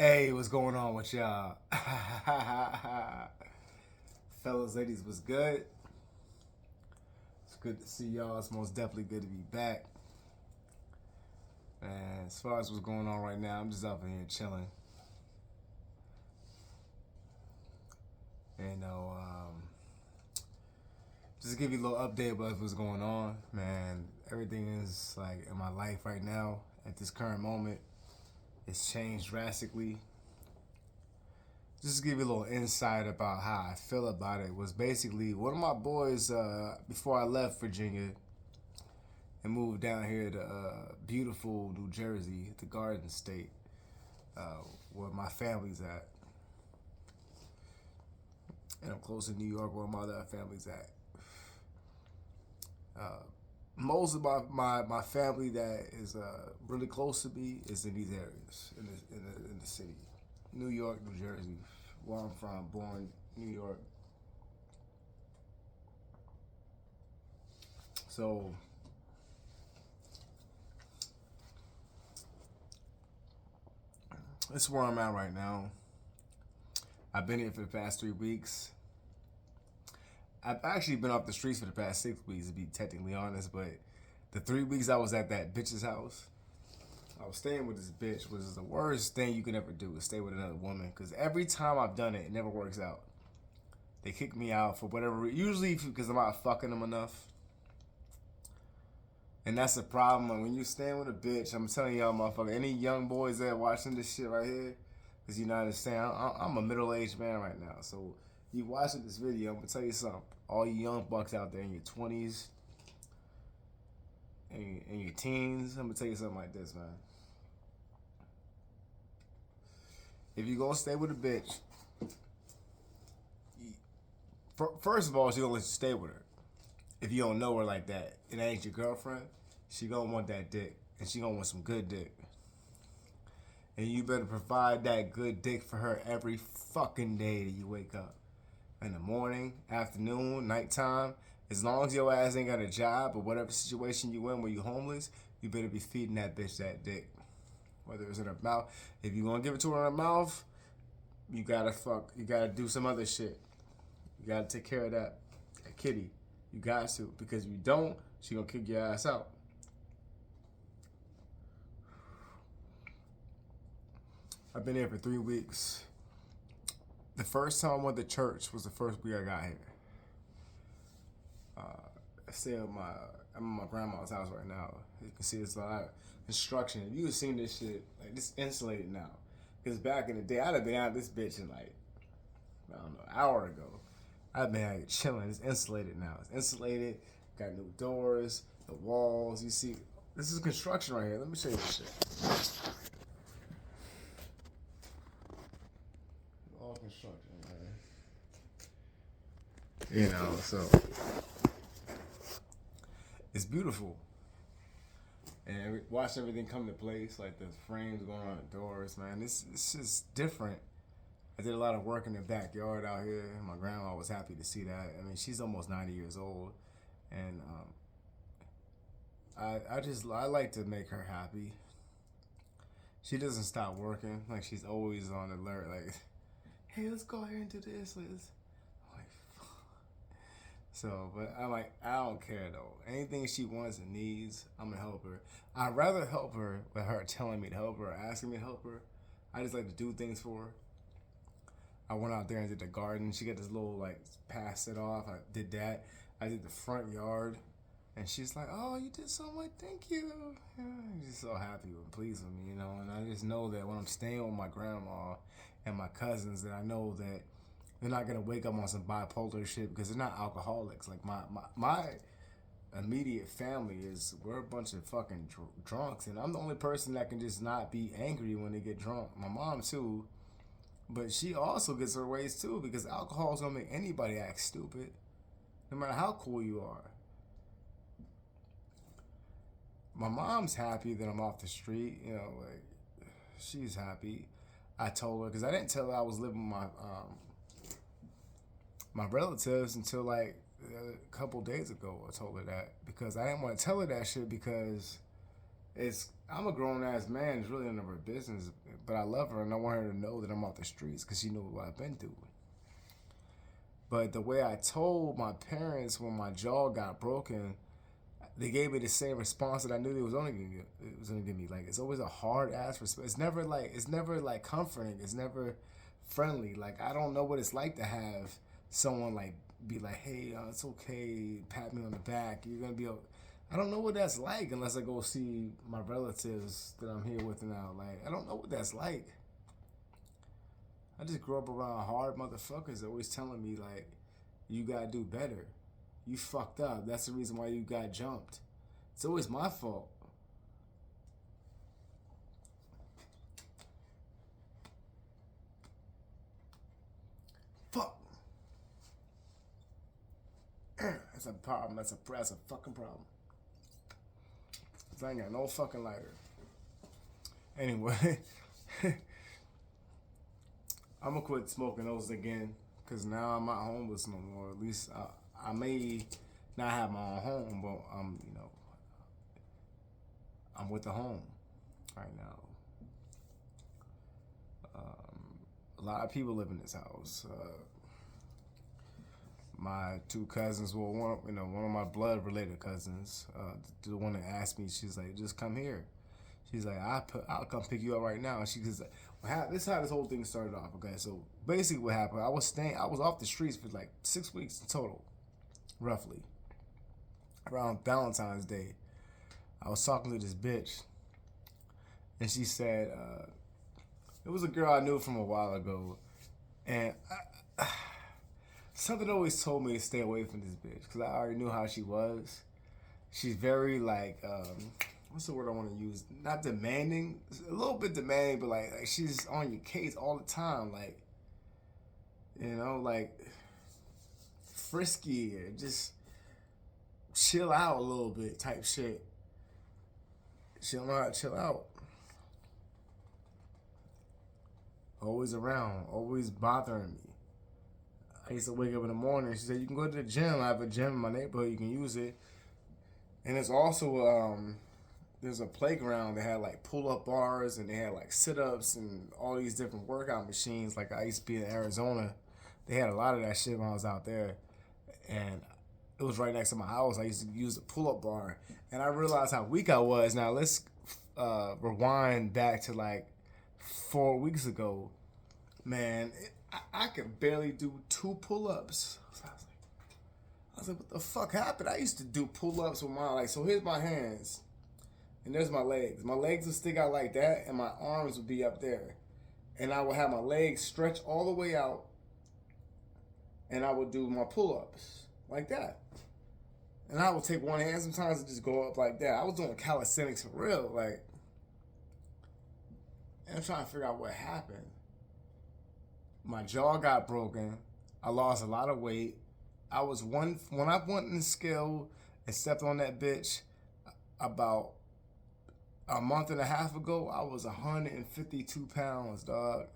Hey, what's going on with y'all? Fellas, ladies, what's good? It's good to see y'all. It's most definitely good to be back. And as far as what's going on right now, I'm just up in here chilling. You know, just to give you a little update about what's going on, man. Everything is like in my life right now at this current moment. It's changed drastically. Just to give you a little insight about how I feel about it was basically one of my boys before I left Virginia and moved down here to beautiful New Jersey, the Garden State, where my family's at, and I'm close to New York, where my other family's at. Most of my family that is really close to me is in these areas, in the city, New York, New Jersey, where I'm from, born New York. So this is where I'm at right now. I've been here for the past 3 weeks. I've actually been off the streets for the past 6 weeks, to be technically honest. But the 3 weeks I was at that bitch's house, I was staying with this bitch, which is the worst thing you can ever do, is stay with another woman. Because every time I've done it, it never works out. They kick me out for whatever reason. Usually because I'm not fucking them enough. And that's the problem. When you stand with a bitch, I'm telling y'all, motherfucker, any young boys that watching this shit right here, because you know understand, I'm a middle-aged man right now. So you watching this video, I'm gonna tell you something. All you young bucks out there in your 20s and your teens, I'm gonna tell you something like this, man. If you gonna stay with a bitch, first of all, she gonna let you stay with her. If you don't know her like that, it ain't your girlfriend, she gonna want that dick. And she gonna want some good dick. And you better provide that good dick for her every fucking day that you wake up. In the morning, afternoon, nighttime. As long as your ass ain't got a job or whatever situation you in where you homeless, you better be feeding that bitch that dick. Whether it's in her mouth. If you gonna give it to her in her mouth, you gotta do some other shit. You gotta take care of that kitty. You got to. Because if you don't, she gonna kick your ass out. I've been here for 3 weeks. The first time I went to church was the first week I got here. I stay at I'm at my grandma's house right now. You can see it's a lot of construction. If you have seen this shit, like this insulated now. Because back in the day, I'd have been out of this bitch in like, I don't know, an hour ago. I've been out here chilling. It's insulated now. It's insulated, got new doors, the walls. You see, this is construction right here. Let me show you this shit. All construction, man. You know, so it's beautiful. And watch everything come to place, like the frames going on the doors, man. It's just different. I did a lot of work in the backyard out here. My grandma was happy to see that. I mean, she's almost 90 years old, and I like to make her happy. She doesn't stop working. Like she's always on alert. Like, hey, let's go ahead and do this. I'm like, so, but I'm like, I don't care though. Anything she wants and needs, I'm gonna help her. I'd rather help her with her telling me to help her or asking me to help her. I just like to do things for her. I went out there and did the garden. She got this little like pass it off. I did that. I did the front yard. And she's like, "Oh, you did so much. Thank you." Yeah, I'm just so happy and pleased with me, you know. And I just know that when I'm staying with my grandma and my cousins, that I know that they're not gonna wake up on some bipolar shit because they're not alcoholics. Like my immediate family is we're a bunch of fucking drunks, and I'm the only person that can just not be angry when they get drunk. My mom too, but she also gets her ways too because alcohol's gonna make anybody act stupid, no matter how cool you are. My mom's happy that I'm off the street. You know, like she's happy. I told her because I didn't tell her I was living with my relatives until like a couple days ago. I told her that because I didn't want to tell her that shit because I'm a grown ass man. It's really none of her business, but I love her and I want her to know that I'm off the streets because she knows what I've been through. But the way I told my parents when my jaw got broken, they gave me the same response that I knew it was only gonna give me. Like, it's always a hard ass response. It's never like comforting. It's never friendly. Like, I don't know what it's like to have someone like be like, hey, it's okay, pat me on the back. You're gonna be. I don't know what that's like unless I go see my relatives that I'm here with now. Like, I don't know what that's like. I just grew up around hard motherfuckers always telling me like, you gotta do better. You fucked up. That's the reason why you got jumped. It's always my fault. Fuck. That's a problem. That's a fucking problem. Cause I ain't got no fucking lighter. Anyway, I'm gonna quit smoking those again. Cause now I'm not homeless no more. At least I may not have my own home, but I'm with the home right now. A lot of people live in this house. My two cousins, well, one of my blood related cousins, the one that asked me, she's like, just come here. She's like, I'll come pick you up right now. And she says, this is how this whole thing started off. Okay, so basically what happened, I was off the streets for like 6 weeks in total, roughly. Around Valentine's Day, I was talking to this bitch, and she said, it was a girl I knew from a while ago, and something always told me to stay away from this bitch, because I already knew how she was. She's very like, what's the word I want to use? Not demanding, a little bit demanding, but like she's on your case all the time, like, like frisky or just chill out a little bit type shit. She don't know how to chill out. Always around, always bothering me. I used to wake up in the morning. She said, you can go to the gym. I have a gym in my neighborhood. You can use it. And it's also, there's a playground that had like pull-up bars and they had like sit-ups and all these different workout machines. Like I used to be in Arizona. They had a lot of that shit when I was out there. And it was right next to my house. I used to use the pull-up bar. And I realized how weak I was. Now let's rewind back to like 4 weeks ago. Man, I could barely do 2 pull-ups. I was like, what the fuck happened? I used to do pull-ups with so here's my hands. And there's my legs. My legs would stick out like that, and my arms would be up there. And I would have my legs stretch all the way out, and I would do my pull-ups like that. And I would take one hand sometimes and just go up like that. I was doing calisthenics for real, like. And I'm trying to figure out what happened. My jaw got broken. I lost a lot of weight. When I went in the scale and stepped on that bitch about a month and a half ago, I was 152 pounds, dog.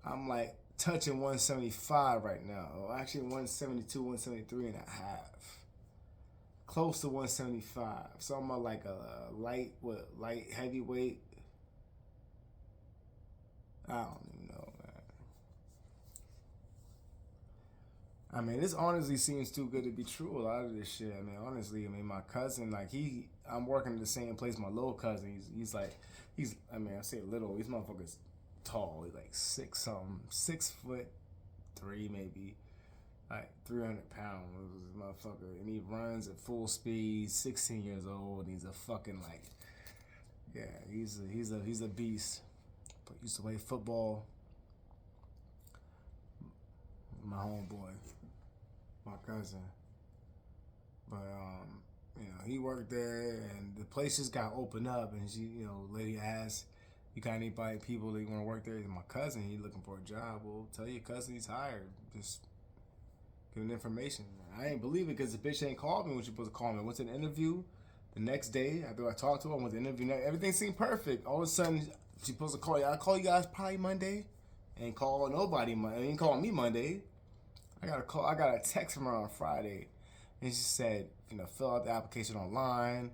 I'm like touching 175 right now. Or actually 172, 173 and a half. Close to 175. So I'm like a light heavyweight. I don't even know, man. I mean, this honestly seems too good to be true, a lot of this shit. I mean, honestly, my cousin, like, I'm working at the same place my little cousin. I say little, he's motherfucker's tall. He's like 6'3" maybe. Like 300 pounds, motherfucker. And he runs at full speed, 16 years old, and he's a fucking like, yeah, he's a beast. But used to play football. My homeboy, my cousin. But he worked there, and the place just got opened up, and she, lady asked, you got anybody, people that want to work there? And my cousin, he looking for a job. Well, tell your cousin he's hired. Just give him information. I ain't believe it because the bitch ain't called me when she supposed to call me. I went to an interview the next day after I talked to her. I went to the interview. Everything seemed perfect. All of a sudden, she's supposed to call you. I'll call you guys probably Monday. Ain't call nobody. Ain't calling me Monday. I got a text from her on Friday, and she said, fill out the application online,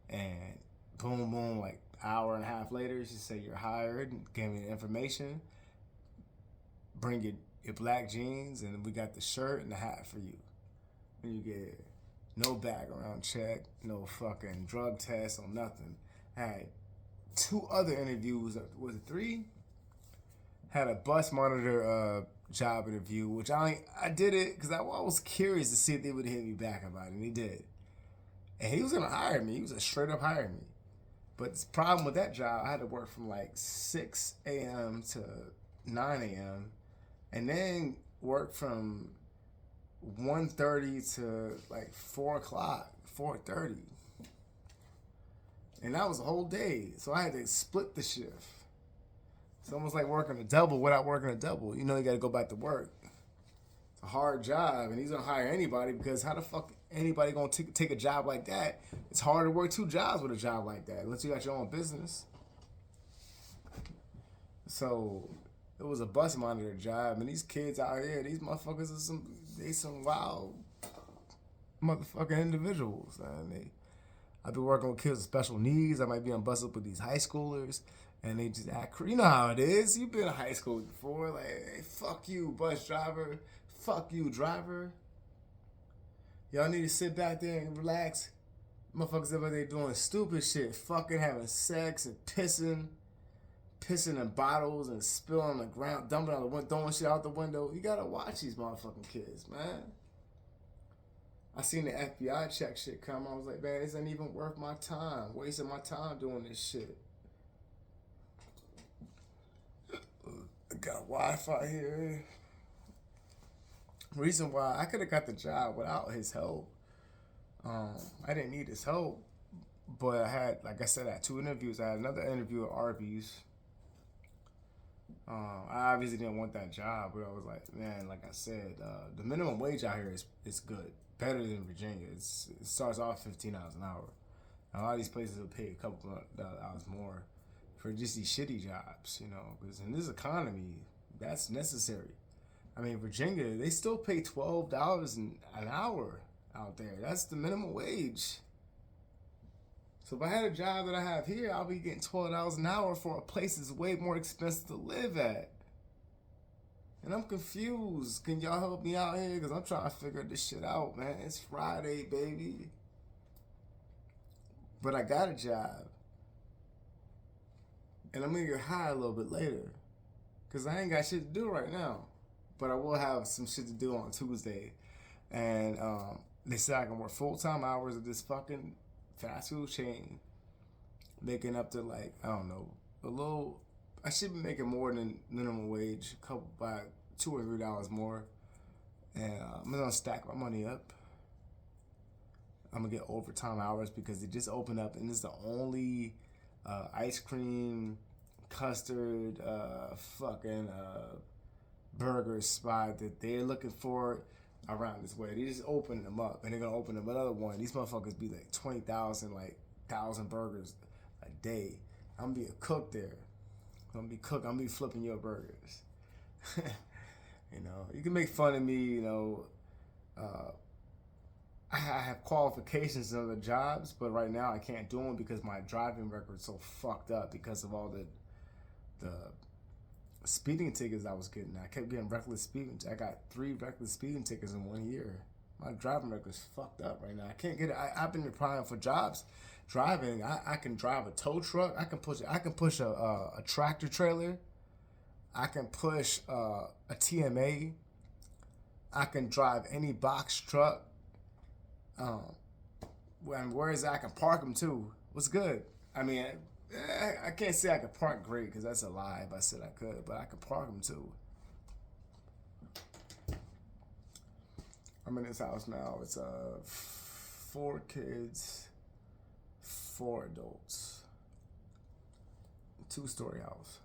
and Boom, boom, like hour and a half later, she said you're hired. Gave me the information. Bring your black jeans, and we got the shirt and the hat for you. And you get no background check, no fucking drug test, or nothing. I had 2 other interviews. Was it 3? Had a bus monitor job interview, which I did it because I was curious to see if they would hit me back about it, and he did. And he was gonna hire me. He was a straight up hire me. But the problem with that job, I had to work from like 6 a.m. to 9 a.m. and then work from 1:30 to like 4 o'clock, 4:30. And that was a whole day. So I had to split the shift. It's almost like working a double without working a double. You know, you got to go back to work. It's a hard job, and he's going to hire anybody because how the fuck anybody going to take a job like that? It's hard to work 2 jobs with a job like that unless you got your own business. So it was a bus monitor job, and these kids out here, these motherfuckers are some wild motherfucking individuals. And I be working with kids with special needs. I might be on bus up with these high schoolers, and they just act. You know how it is. You've been in high school before. Like, hey, fuck you, bus driver. Fuck you, driver. Y'all need to sit back there and relax. Motherfuckers over there doing stupid shit, fucking having sex and pissing in bottles and spilling on the ground, dumping on the window, throwing shit out the window. You gotta watch these motherfucking kids, man. I seen the FBI check shit come. I was like, man, this ain't even worth my time. Wasting my time doing this shit. I got Wi-Fi here. Reason why I could have got the job without his help. I didn't need his help, but I had, like I said, I had 2 interviews. I had another interview at Arby's. I obviously didn't want that job, but I was like, man, like I said, the minimum wage out here is good, better than Virginia. It starts off $15 an hour. A lot of these places will pay a couple of hours more for just these shitty jobs, you know, because in this economy, that's necessary. I mean, Virginia, they still pay $12 an hour out there. That's the minimum wage. So if I had a job that I have here, I'll be getting $12 an hour for a place that's way more expensive to live at. And I'm confused. Can y'all help me out here? Because I'm trying to figure this shit out, man. It's Friday, baby. But I got a job. And I'm going to get high a little bit later. Because I ain't got shit to do right now. But I will have some shit to do on Tuesday. And they said I can work full-time hours at this fucking fast food chain, making up to like, I don't know, a little. I should be making more than minimum wage, by $2 or $3 more, and I'm gonna stack my money up. I'm gonna get overtime hours because they just opened up, and it's the only ice cream, custard, burger spot that they're looking for around this way. They just opened them up, and they're gonna open up another one. These motherfuckers be like 20,000, like 1,000 burgers a day. I'm gonna be a cook there. I'm gonna be flipping your burgers. You know, you can make fun of me. You know, I have qualifications in other jobs, but right now I can't do them because my driving record's so fucked up because of all the speeding tickets I was getting. I kept getting reckless speeding. I got 3 reckless speeding tickets in 1 year. My driving record's fucked up right now. I can't get it. I've been applying for jobs driving. I can drive a tow truck. I can push a tractor trailer. I can push a TMA. I can drive any box truck. Whereas I can park them too. What's good? I mean, I can't say I could park great because that's a lie if I said I could, but I could park them too. I'm in this house now. It's 4 kids, 4 adults, 2-story house,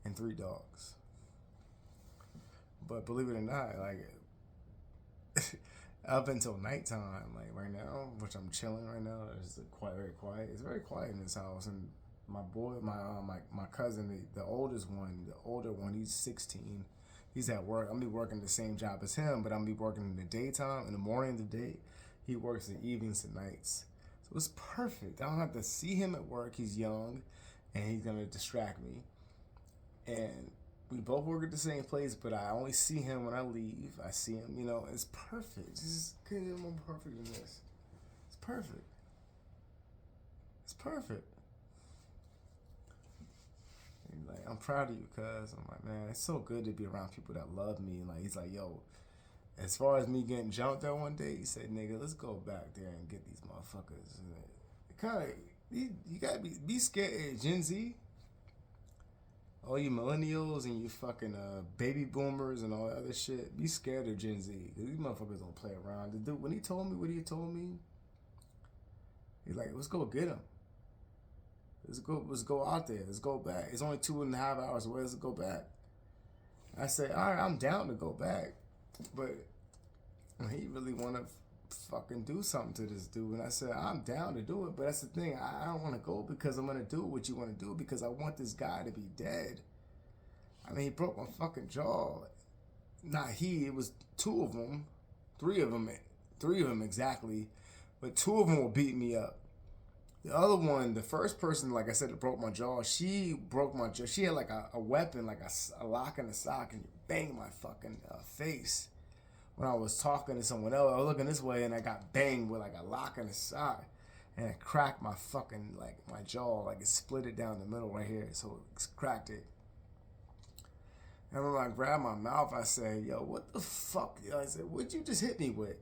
and 3 dogs. But believe it or not, like up until nighttime, like right now, which I'm chilling right now, it's very quiet. It's very quiet in this house, and my boy, my cousin, the oldest one, the older one, he's 16. He's at work. I'm be working the same job as him, but I'm be working in the daytime, in the morning, the day. He works in evenings and nights. So it's perfect. I don't have to see him at work. He's young, and he's gonna distract me. And we both work at the same place, but I only see him when I leave. I see him, you know. It's perfect. It's just couldn't get more perfect than this. It's perfect. It's perfect. And like, I'm proud of you, cuz. I'm like, man, it's so good to be around people that love me. And like, he's like, yo, as far as me getting jumped out one day, he said, nigga, let's go back there and get these motherfuckers. And it kind of, you gotta be scared. Hey, Gen Z, all you millennials and you fucking baby boomers and all that other shit, be scared of Gen Z. Cause these motherfuckers don't play around. The dude, when he told me what he told me, he's like, let's go get him. Let's go out there. Let's go back. It's only 2.5 hours away. Let's go back. I said, all right, I'm down to go back. But he really want to fucking do something to this dude. And I said, I'm down to do it. But that's the thing. I don't want to go because I'm going to do what you want to do because I want this guy to be dead. I mean, he broke my fucking jaw. Not he. It was two of them. Three of them exactly. But two of them will beat me up. The other one, the first person, like I said, that broke my jaw, she broke my jaw. She had like a weapon, like a lock and a sock, and banged my fucking face. When I was talking to someone else, I was looking this way, and I got banged with like a lock and a sock. And it cracked my fucking, like, my jaw. Like, it split it down the middle right here, so it cracked it. And when I grabbed my mouth, I said, yo, what the fuck? I said, what'd you just hit me with?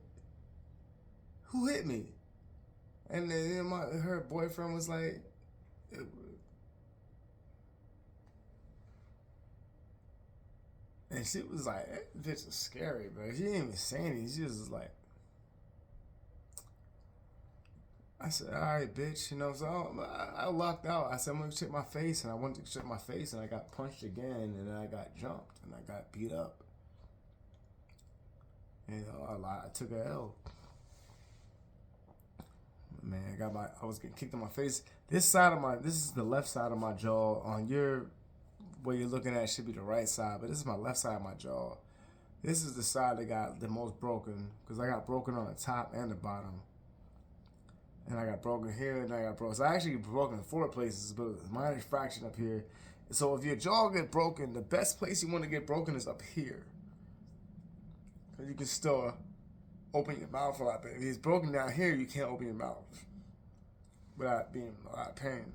Who hit me? And then her boyfriend was like, and she was like, that bitch is scary, bro. She didn't even say anything. She was just like, I said, all right, bitch. You know, so I locked out. I said, I'm going to check my face. And I went to check my face, and I got punched again. And then I got jumped, and I got beat up. And I took a L. Man, I was getting kicked in my face. This is the left side of my jaw. On your, where you're looking at should be the right side, but this is my left side of my jaw. This is the side that got the most broken, because I got broken on the top and the bottom. And I got broken here, and I got broken. So I actually broken in 4 places, but a minor fraction up here. So if your jaw get broken, the best place you want to get broken is up here. Because you can still open your mouth a lot better. If it's broken down here, you can't open your mouth without being in a lot of pain.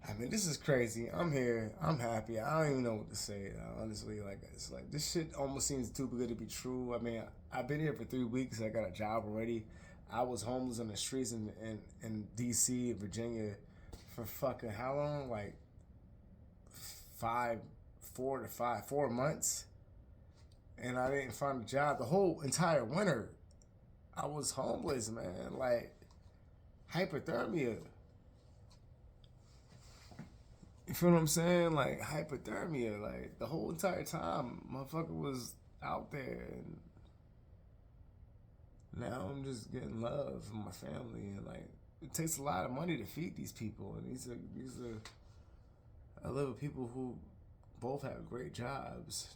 I mean, this is crazy. I'm here. I'm happy. I don't even know what to say. Honestly, like it's like this shit almost seems too good to be true. I mean, I've been here for 3 weeks. I got a job already. I was homeless on the streets in D.C., Virginia, for fucking how long? Like 4 months, and I didn't find a job the whole entire winter. I was homeless, man. Like hypothermia. You feel what I'm saying? Like hypothermia. Like the whole entire time, motherfucker was out there, and now I'm just getting love from my family, and like it takes a lot of money to feed these people, and these are I live with people who both have great jobs,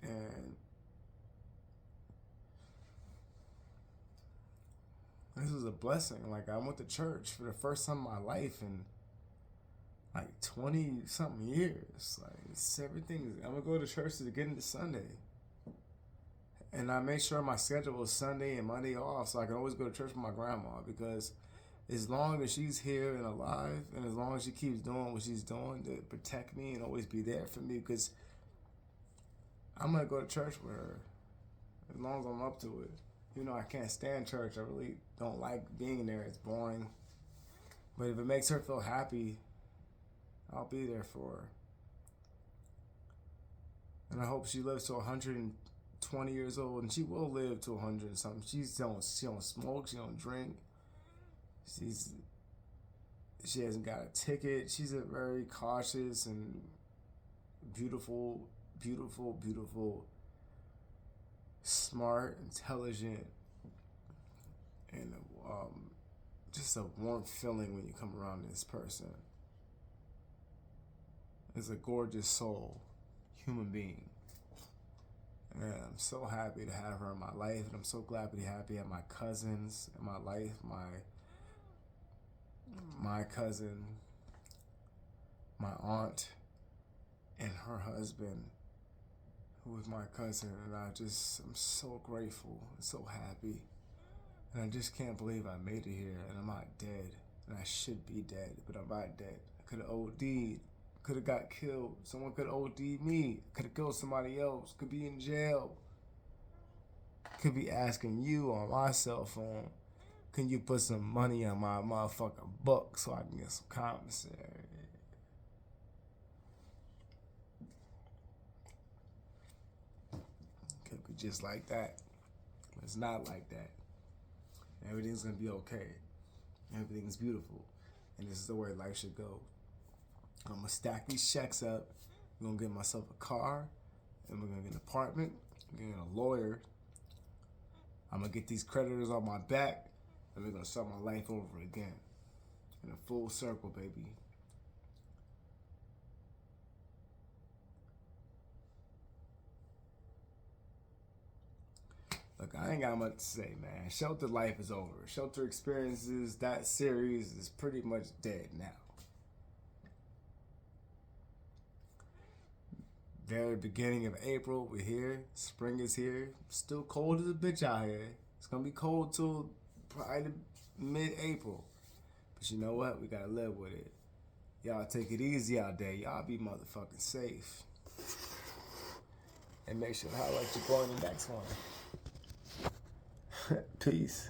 and this was a blessing. Like I went to church for the first time in my life in like 20 something years. Like it's everything. I'm gonna go to church to get into Sunday, and I made sure my schedule was Sunday and Monday off, so I can always go to church with my grandma, because as long as she's here and alive, and as long as she keeps doing what she's doing to protect me and always be there for me, because I'm gonna go to church with her as long as I'm up to it. You know, I can't stand church. I really don't like being there. It's boring. But if it makes her feel happy, I'll be there for her. And I hope she lives to 120 years old, and she will live to 100 and something. She don't smoke. She don't drink. She hasn't got a ticket. She's a very cautious and beautiful, beautiful, beautiful, smart, intelligent, and just a warm feeling when you come around this person. It's a gorgeous soul, human being. And I'm so happy to have her in my life, and I'm so glad to be happy at my cousins in my life. My cousin, my aunt, and her husband, who was my cousin, and I'm so grateful and so happy. And I just can't believe I made it here, and I'm not dead. And I should be dead, but I'm not dead. I could have OD'd, could have got killed. Someone could OD me, could have killed somebody else, could be in jail. Could be asking you on my cell phone, can you put some money on my motherfucking book so I can get some commissary? Could be just like that. But it's not like that. Everything's gonna be okay. Everything's beautiful. And this is the way life should go. I'm gonna stack these checks up. I'm gonna get myself a car. And we're gonna get an apartment. I'm gonna get a lawyer. I'm gonna get these creditors on my back. And we're gonna start my life over again. In a full circle, baby. Look, I ain't got much to say, man. Shelter life is over. Shelter Experiences, that series is pretty much dead now. Very beginning of April, we're here. Spring is here. Still cold as a bitch out here. It's gonna be cold till probably mid-April. But you know what? We gotta live with it. Y'all take it easy out there. Y'all be motherfucking safe. And make sure to highlight your boy in the next one. Peace.